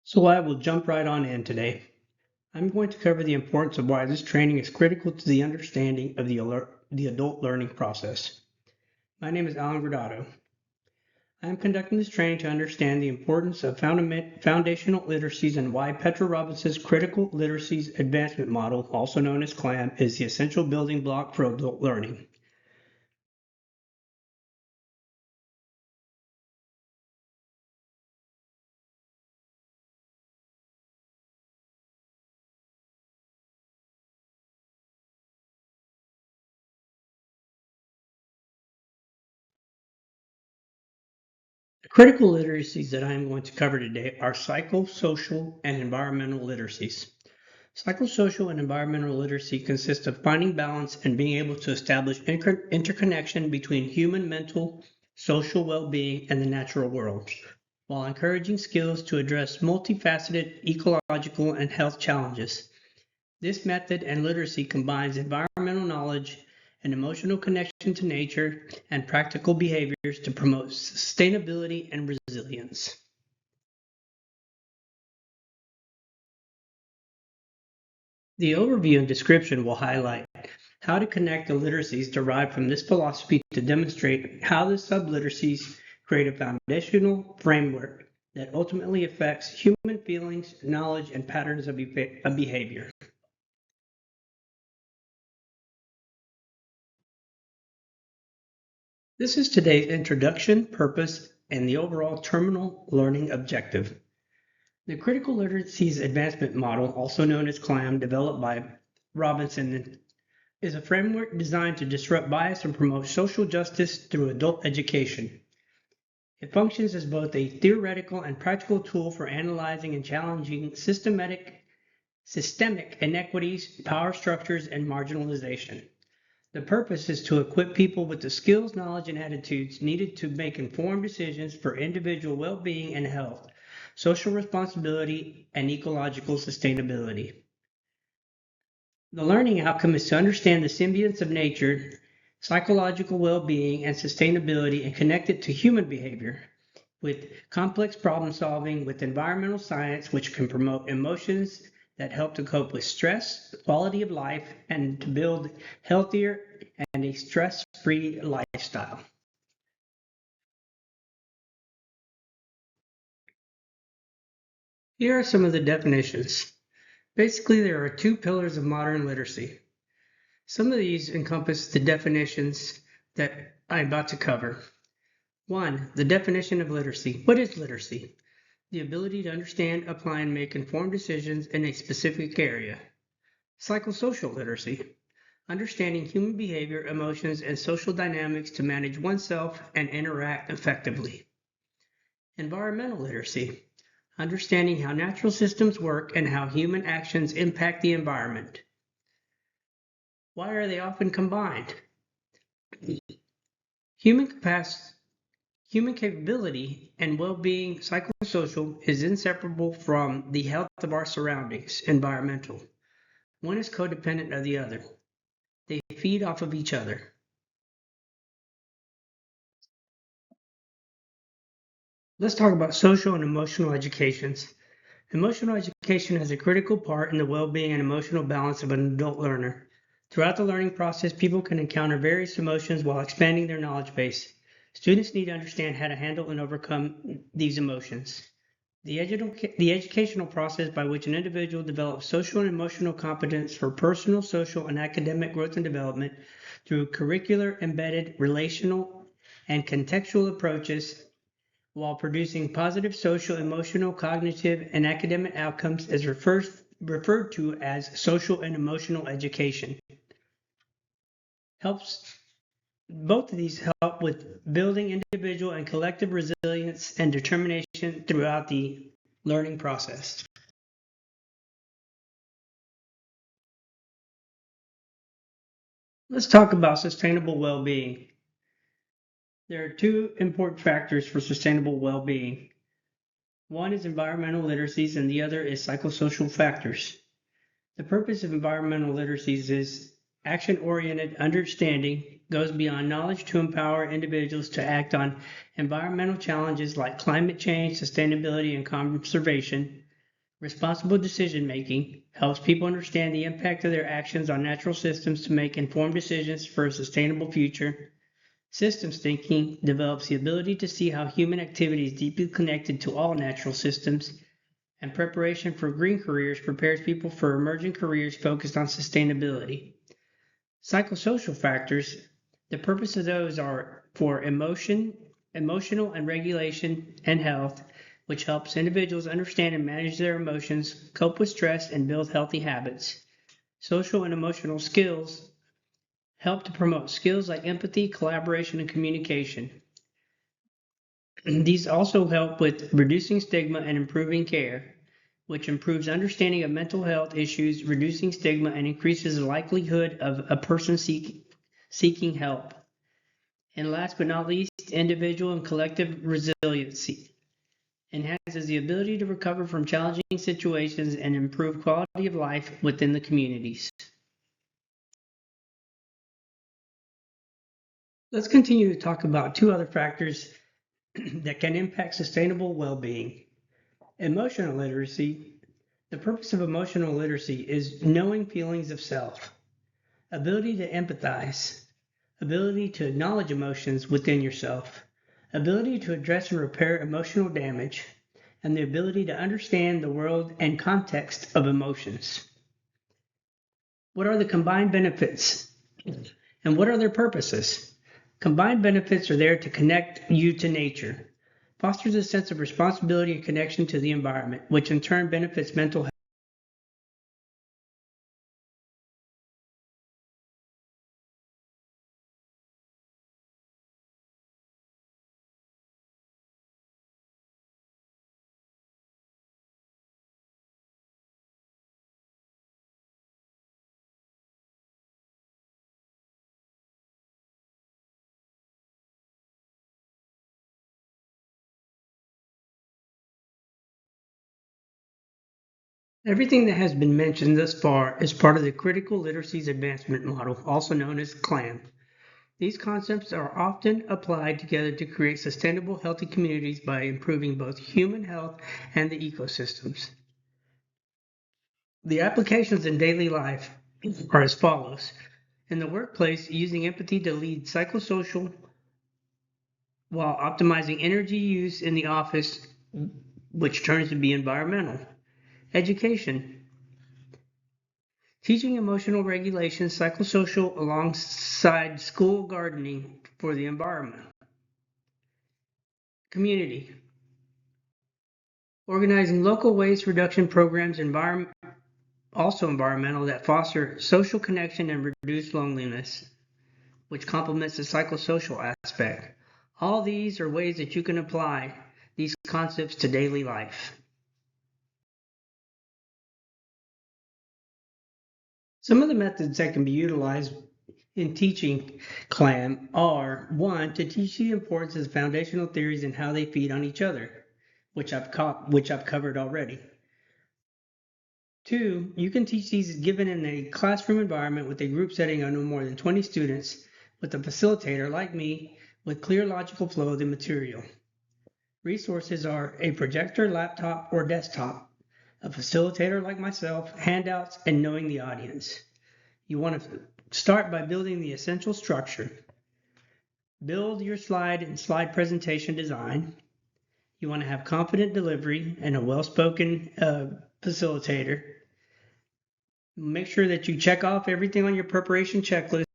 So I will jump right on in today. I'm going to cover the importance of why this training is critical to the understanding of the adult learning process. My name is Alan Guardado. I am conducting this training to understand the importance of foundational literacies and why Petra Robinson's Critical Literacies Advancement Model, also known as CLAM, is the essential building block for adult learning. The critical literacies that I am going to cover today are psychosocial and environmental literacies. Psychosocial and environmental literacy consists of finding balance and being able to establish interconnection between human mental, social well-being, and the natural world, while encouraging skills to address multifaceted ecological and health challenges. This method and literacy combines environmental knowledge and emotional connection to nature and practical behaviors to promote sustainability and resilience. The overview and description will highlight how to connect the literacies derived from this philosophy to demonstrate how the subliteracies create a foundational framework that ultimately affects human feelings, knowledge, and patterns of behavior. This is today's introduction, purpose, and the overall terminal learning objective. The Critical Literacies Advancement Model, also known as CLAM, developed by Robinson, is a framework designed to disrupt bias and promote social justice through adult education. It functions as both a theoretical and practical tool for analyzing and challenging systemic inequities, power structures, and marginalization. The purpose is to equip people with the skills, knowledge, and attitudes needed to make informed decisions for individual well-being and health, social responsibility, and ecological sustainability. The learning outcome is to understand the symbionts of nature, psychological well-being, and sustainability and connect it to human behavior with complex problem solving with environmental science, which can promote emotions that help to cope with stress, quality of life, and to build healthier and a stress-free lifestyle. Here are some of the definitions. Basically, there are two pillars of modern literacy. Some of these encompass the definitions that I'm about to cover. 1. The definition of literacy. What is literacy? The ability to understand, apply, and make informed decisions in a specific area. Psychosocial literacy. Understanding human behavior, emotions, and social dynamics to manage oneself and interact effectively. Environmental literacy. Understanding how natural systems work and how human actions impact the environment. Why are they often combined? Human capability and well-being, psychosocial, is inseparable from the health of our surroundings, environmental. One is codependent of the other. They feed off of each other. Let's talk about social and emotional educations. Emotional education is a critical part in the well-being and emotional balance of an adult learner. Throughout the learning process, people can encounter various emotions while expanding their knowledge base. Students need to understand how to handle and overcome these emotions. The educational process by which an individual develops social and emotional competence for personal, social, and academic growth and development through curricular, embedded, relational, and contextual approaches while producing positive social, emotional, cognitive, and academic outcomes is referred to as social and emotional education. Both of these help with building individual and collective resilience and determination throughout the learning process. Let's talk about sustainable well-being. There are two important factors for sustainable well-being. One is environmental literacies and the other is psychosocial factors. The purpose of environmental literacies is action-oriented understanding goes beyond knowledge to empower individuals to act on environmental challenges like climate change, sustainability, and conservation, Responsible decision making helps people understand the impact of their actions on natural systems to make informed decisions for a sustainable future. Systems thinking develops the ability to see how human activity is deeply connected to all natural systems, and preparation for green careers prepares people for emerging careers focused on sustainability. Psychosocial factors, the purpose of those are for emotional and regulation and health, which helps individuals understand and manage their emotions, cope with stress, and build healthy habits. Social and emotional skills help to promote skills like empathy, collaboration, and communication. These also help with reducing stigma and improving care, which improves understanding of mental health issues, reducing stigma, and increases the likelihood of a person seeking help. And last but not least, individual and collective resiliency enhances the ability to recover from challenging situations and improve quality of life within the communities. Let's continue to talk about two other factors that can impact sustainable well-being. Emotional literacy. The purpose of emotional literacy is knowing feelings of self, ability to empathize, ability to acknowledge emotions within yourself, ability to address and repair emotional damage, and the ability to understand the world and context of emotions. What are the combined benefits? And what are their purposes? Combined benefits are there to connect you to nature, fosters a sense of responsibility and connection to the environment, which in turn benefits mental health. Everything that has been mentioned thus far is part of the Critical Literacies Advancement Model, also known as CLAM. These concepts are often applied together to create sustainable, healthy communities by improving both human health and the ecosystems. The applications in daily life are as follows. In the workplace, using empathy to lead psychosocial while optimizing energy use in the office, which turns to be environmental. Education. Teaching emotional regulation, psychosocial alongside school gardening for the environment. Community. Organizing local waste reduction programs, also environmental, that foster social connection and reduce loneliness, which complements the psychosocial aspect. All these are ways that you can apply these concepts to daily life. Some of the methods that can be utilized in teaching CLAM are: one, to teach the importance of foundational theories and how they feed on each other, which I've covered already. Two, you can teach these given in a classroom environment with a group setting of no more than 20 students with a facilitator like me with clear logical flow of the material. Resources are a projector, laptop, or desktop, a facilitator like myself, handouts, and knowing the audience. You want to start by building the essential structure. Build your slide and slide presentation design. You want to have confident delivery and a well-spoken facilitator. Make sure that you check off everything on your preparation checklist.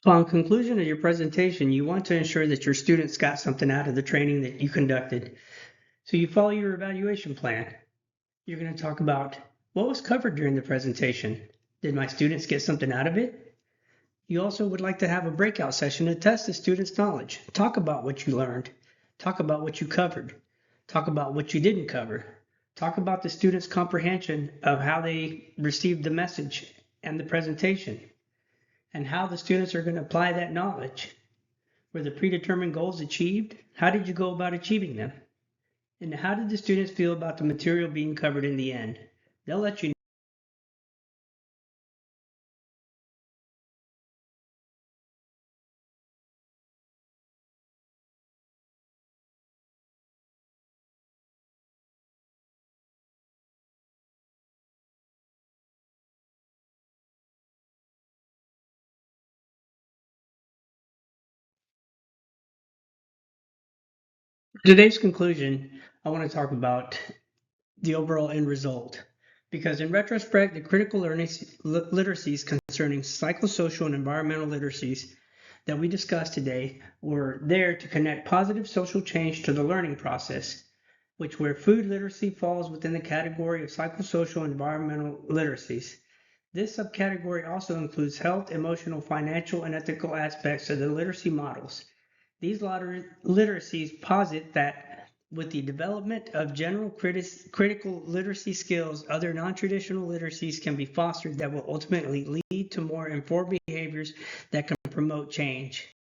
Upon conclusion of your presentation, you want to ensure that your students got something out of the training that you conducted. So you follow your evaluation plan. You're going to talk about what was covered during the presentation. Did my students get something out of it? You also would like to have a breakout session to test the students' knowledge. Talk about what you learned. Talk about what you covered. Talk about what you didn't cover. Talk about the students' comprehension of how they received the message and the presentation, and how the students are going to apply that knowledge. Were the predetermined goals achieved? How did you go about achieving them? And how did the students feel about the material being covered in the end? They'll let you today's conclusion, I want to talk about the overall end result. Because in retrospect, the critical literacies concerning psychosocial and environmental literacies that we discussed today were there to connect positive social change to the learning process, which where food literacy falls within the category of psychosocial and environmental literacies. This subcategory also includes health, emotional, financial, and ethical aspects of the literacy models. These literacies posit that with the development of general critical literacy skills, other non-traditional literacies can be fostered that will ultimately lead to more informed behaviors that can promote change.